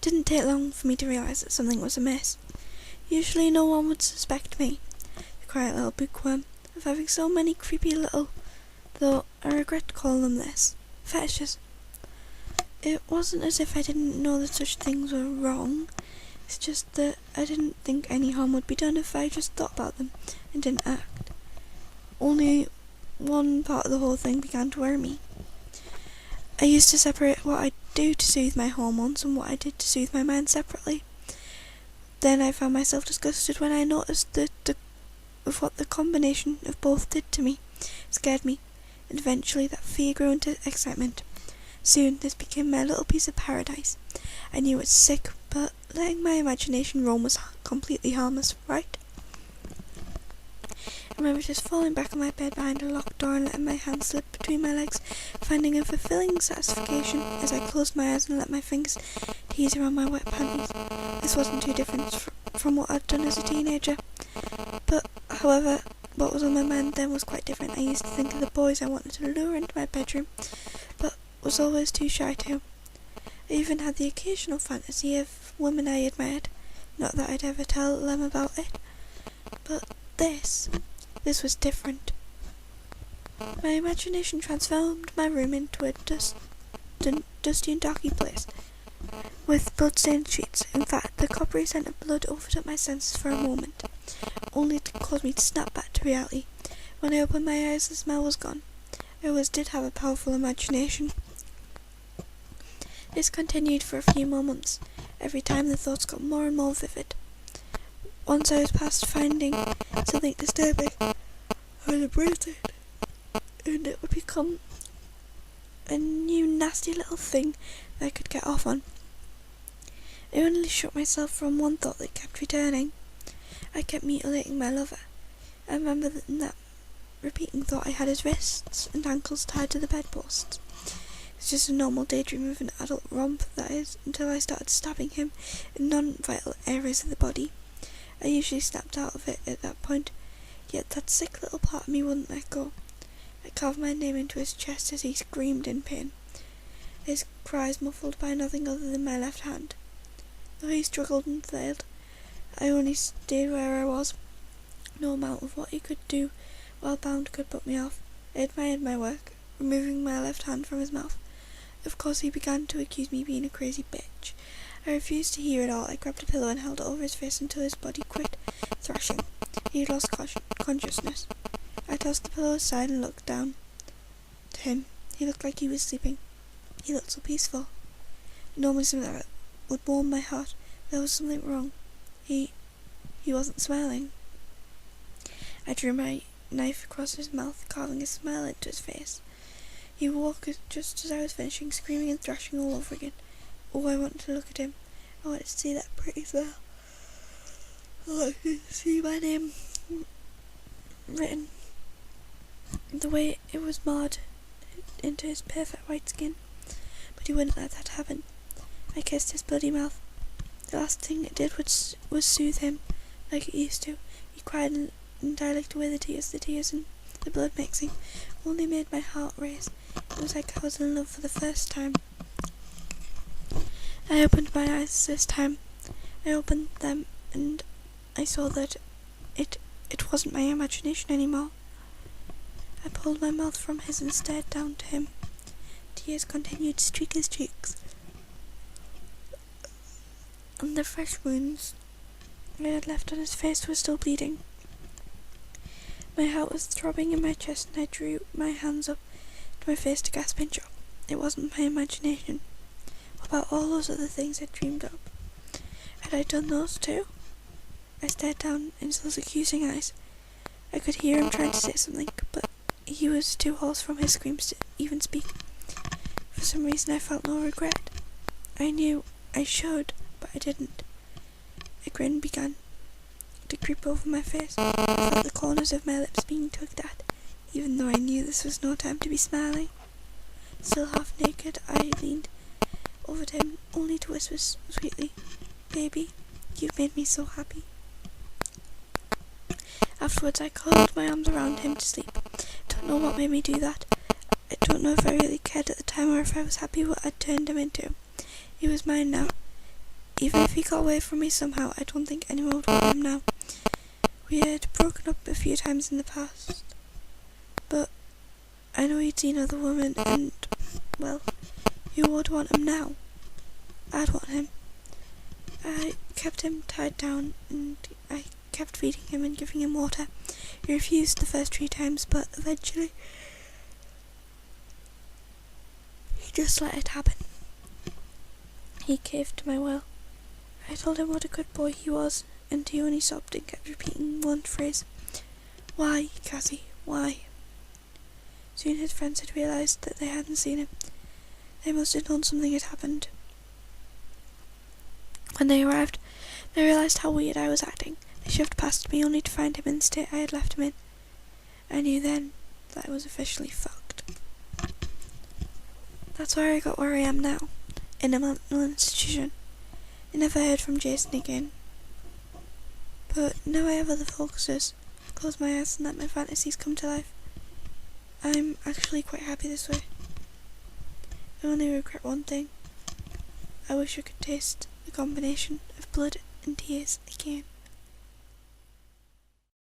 didn't take long for me to realise that something was amiss. Usually no one would suspect me, the quiet little bookworm, of having so many creepy little, though I regret to call them this, fetishes. It wasn't as if I didn't know that such things were wrong, it's just that I didn't think any harm would be done if I just thought about them and didn't act. Only one part of the whole thing began to worry me. I used to separate what I do to soothe my hormones and what I did to soothe my mind separately. Then I found myself disgusted when I noticed of what the combination of both did to me. It scared me, and eventually that fear grew into excitement. Soon this became my little piece of paradise. I knew it was sick, but letting my imagination roam was completely harmless, right? I remember just falling back on my bed behind a locked door and letting my hands slip between my legs, finding a fulfilling satisfaction as I closed my eyes and let my fingers tease around my wet panties. This wasn't too different from what I'd done as a teenager. But, however, what was on my mind then was quite different. I used to think of the boys I wanted to lure into my bedroom, but was always too shy to. I even had the occasional fantasy of women I admired. Not that I'd ever tell them about it. But this was different. My imagination transformed my room into a dusty and darky place, with blood-stained sheets. In fact, the coppery scent of blood overtook my senses for a moment, only to cause me to snap back to reality. When I opened my eyes, the smell was gone. I always did have a powerful imagination. This continued for a few moments. Every time the thoughts got more and more vivid. Once I was past finding something disturbing, I would embrace it, and it would become a new nasty little thing that I could get off on. I only shook myself from one thought that kept returning. I kept mutilating my lover. I remember that in that repeating thought I had his wrists and ankles tied to the bedposts. It's just a normal daydream of an adult romp, that is, until I started stabbing him in non-vital areas of the body. I usually snapped out of it at that point, yet that sick little part of me wouldn't let go. I carved my name into his chest as he screamed in pain, his cries muffled by nothing other than my left hand. Though he struggled and failed, I only stayed where I was. No amount of what he could do while bound could put me off. I admired my work, removing my left hand from his mouth. Of course he began to accuse me of being a crazy bitch. I refused to hear it all. I grabbed a pillow and held it over his face until his body quit thrashing. He had lost consciousness. I tossed the pillow aside and looked down to him. He looked like he was sleeping. He looked so peaceful. Normally something that would warm my heart. There was something wrong. He wasn't smiling. I drew my knife across his mouth, carving a smile into his face. He woke just as I was finishing, screaming and thrashing all over again. Oh, I wanted to look at him. I wanted to see that pretty smile. I wanted to see my name written the way it was marred into his perfect white skin. But he wouldn't let that happen. I kissed his bloody mouth. The last thing it did was soothe him, like it used to. He cried and I licked away the tears and the blood mixing only made my heart race. It was like I was in love for the first time. I opened my eyes this time. I opened them and I saw that it wasn't my imagination anymore. I pulled my mouth from his and stared down to him. Tears continued to streak his cheeks, and the fresh wounds I had left on his face were still bleeding. My heart was throbbing in my chest and I drew my hands up to my face to gasp and choke. It wasn't my imagination. What about all those other things I dreamed up? Had I done those too? I stared down into those accusing eyes. I could hear him trying to say something, but he was too hoarse from his screams to even speak. For some reason I felt no regret. I knew I should, but I didn't. A grin began to creep over my face. I felt the corners of my lips being tugged at, even though I knew this was no time to be smiling. Still half naked, I leaned over to him, only to whisper sweetly, "Baby, you've made me so happy." Afterwards I curled my arms around him to sleep. Don't know what made me do that. I don't know if I really cared at the time or if I was happy what I'd turned him into. He was mine now. Even if he got away from me somehow, I don't think anyone would want him now. We had broken up a few times in the past, but I know he'd seen other women, and, well, who would want him now? I'd want him. I kept him tied down, and I kept feeding him and giving him water. He refused the first 3 times, but eventually he just let it happen. He caved to my will. I told him what a good boy he was, and he only sobbed and kept repeating one phrase. Why, Cassie, why? Soon his friends had realised that they hadn't seen him. They must have known something had happened. When they arrived, they realised how weird I was acting. They shoved past me only to find him in the state I had left him in. I knew then that I was officially fucked. That's where I got where I am now, in a mental institution. I never heard from Jason again. But now I have other focuses. Close my eyes and let my fantasies come to life. I'm actually quite happy this way. I only regret one thing. I wish I could taste the combination of blood and tears again.